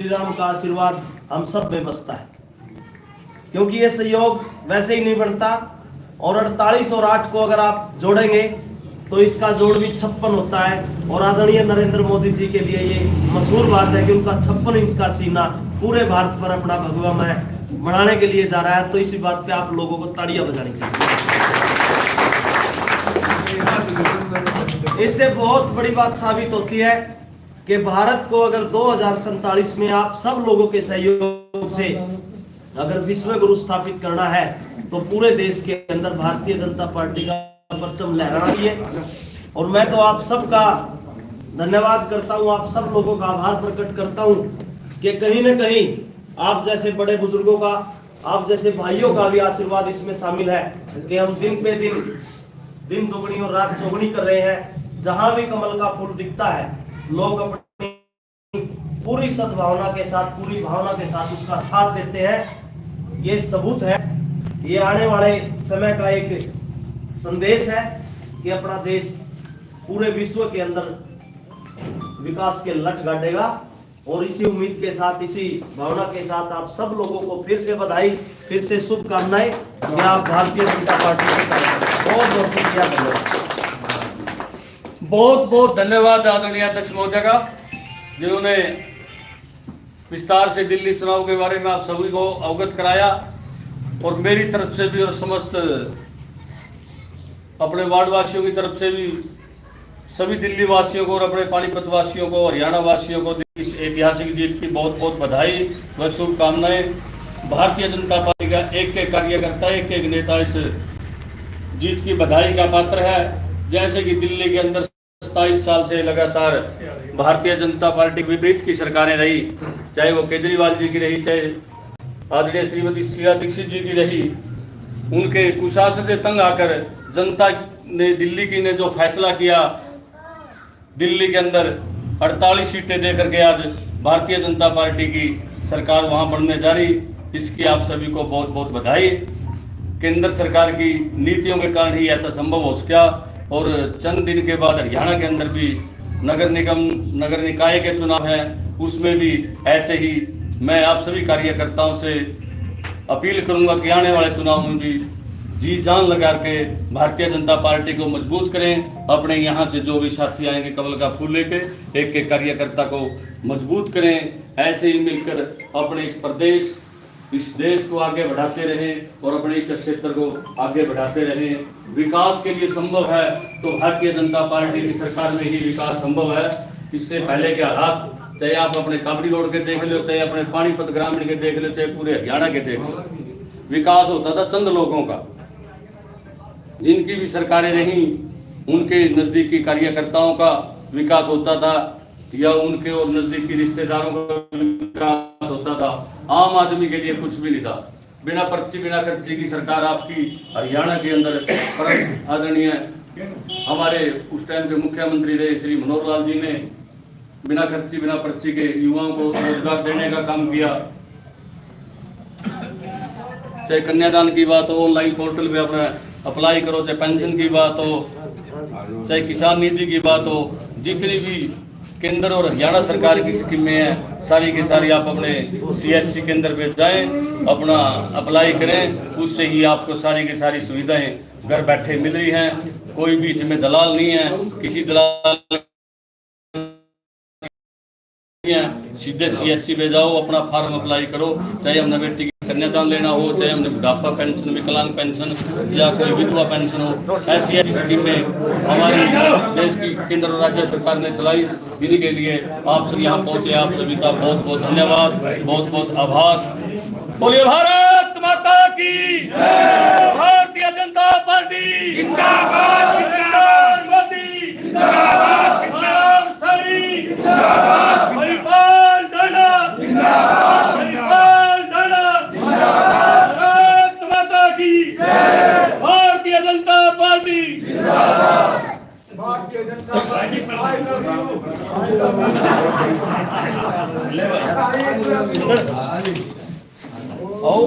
श्री राम का आशीर्वाद हम सब में बसता है, क्योंकि ये सहयोग वैसे ही नहीं बनता। और 48 और 8 को अगर आप जोड़ेंगे तो इसका जोड़ भी 56 होता है। और आदरणीय नरेंद्र मोदी जी के लिए ये मशहूर बात है कि उनका 56 इंच का सीना पूरे भारत पर अपना भगवा में बढ़ाने के लिए जा रहा है। तो इसी बात पे आप लोगों को ताड़ियां बजानी चाहिए। इससे बहुत बड़ी बात साबित होती है कि भारत को अगर 2047 में आप सब लोगों के सहयोग से अगर विश्व गुरु स्थापित करना है तो पूरे देश के अंदर भारतीय जनता पार्टी का परचम लहराना चाहिए। और मैं तो आप सबका धन्यवाद करता हूं, आप सब लोगों का आभार प्रकट करता हूं कि कहीं न कहीं आप जैसे बड़े बुजुर्गों का, आप जैसे भाइयों का भी आशीर्वाद इसमें शामिल है कि हम दिन पे दिन दोगुनी और रात चौगुनी कर रहे हैं। जहां भी कमल का फूल दिखता है लोग अपनी पूरी सद्भावना के साथ, पूरी भावना के साथ उसका साथ देते हैं। ये सबूत है, ये आने वाले समय का एक संदेश है कि अपना देश पूरे विश्व के अंदर विकास के लठ गाड़ेगा। और इसी उम्मीद के साथ, इसी भावना के साथ आप सब लोगों को फिर से बधाई, फिर से शुभकामनाएं कि आप भारतीय जनता पार्टी से बहुत बहुत शुक्रिया। बहुत बहुत धन्यवाद आदरणीय अध्यक्ष महोदय का, जिन्होंने विस्तार से दिल्ली चुनाव के बारे में आप सभी को अवगत कराया। और मेरी तरफ से भी और समस्त अपने वार्ड वासियों की तरफ से भी सभी दिल्ली वासियों को और अपने पानीपत वासियों को, हरियाणा वासियों को इस ऐतिहासिक जीत की बहुत बहुत बधाई व शुभकामनाएं। भारतीय जनता पार्टी का एक एक कार्यकर्ता, एक एक नेता इस जीत की बधाई का पात्र है। जैसे कि दिल्ली के अंदर 27 साल से लगातार भारतीय जनता पार्टी विपरीत की सरकारें रही, चाहे वो केजरीवाल जी की रही, चाहे आदरणीय श्रीमती शीला दीक्षित जी की रही। उनके कुशासन से तंग आकर जनता ने दिल्ली की ने जो फैसला किया, दिल्ली के अंदर 48 सीटें देकर के आज भारतीय जनता पार्टी की सरकार वहां बनने जा रही। इसकी आप सभी को बहुत बहुत बधाई। केंद्र सरकार की नीतियों के कारण ही ऐसा संभव हो सका। और चंद दिन के बाद हरियाणा के अंदर भी नगर निगम, नगर निकाय के चुनाव हैं, उसमें भी ऐसे ही मैं आप सभी कार्यकर्ताओं से अपील करूंगा कि आने वाले चुनाव में भी जी जान लगा के भारतीय जनता पार्टी को मजबूत करें। अपने यहाँ से जो भी साथी आएंगे कमल का फूल लेके, एक एक कार्यकर्ता को मजबूत करें। ऐसे ही मिलकर अपने इस प्रदेश, इस देश को आगे बढ़ाते रहें और अपने इस क्षेत्र को आगे बढ़ाते रहें। विकास के लिए संभव है तो भारतीय जनता पार्टी की सरकार में ही विकास संभव है। इससे पहले के हालात चाहे आप अपने काबड़ी रोड के देख लो, चाहे अपने पानीपत ग्रामीण के देख लो, चाहे पूरे हरियाणा के देख लो, विकास होता था चंद लोगों का। जिनकी भी सरकारें रहीं उनके नजदीकी कार्यकर्ताओं का विकास होता था या उनके और नजदीकी रिश्तेदारों का विकास होता था। आम आदमी के लिए कुछ भी नहीं था। बिना पर्ची बिना खर्ची की सरकार आपकी हरियाणा के अंदर आदरणीय हमारे उस टाइम के मुख्यमंत्री रहे श्री मनोहर लाल जी ने बिना खर्ची बिना पर्ची के युवाओं को रोजगार देने का काम किया। चाहे कन्यादान की बात हो, ऑनलाइन पोर्टल पे अपना अप्लाई करो, चाहे पेंशन की बात हो, चाहे किसान निधि की बात हो, जितनी भी केंद्र और हरियाणा सरकार की स्कीमें हैं सारी की सारी आप अपने CSC केंद्र पे जाएं, अपना अप्लाई करें। उससे ही आपको सारी की सारी सुविधाएं घर बैठे मिल रही हैं। कोई बीच में दलाल नहीं है, किसी दलाल सीधे CSC पे जाओ, अपना फॉर्म अप्लाई करो। चाहे हमने बेटी की कन्यादान लेना हो, चाहे हमने बुढ़ापा पेंशन, विकलांग पेंशन या कोई विधवा पेंशन हो, ऐसी ऐसी स्कीमें हमारी देश की केंद्र और राज्य सरकार ने चलाई। इन्हीं के लिए आप सब यहाँ पहुंचे, आप सभी का बहुत बहुत धन्यवाद, बहुत बहुत आभार। बोलिए भारत माता की, भारतीय जनता पार्टी जिंदाबाद, नरेंद्र मोदी जिंदाबाद, महिपाल धना जिंदाबाद, महिपाल धना जिंदाबाद, भारत माता की जय, भारतीय जनता पार्टी जिंदाबाद, Bharatiya Janata party I love you. आओ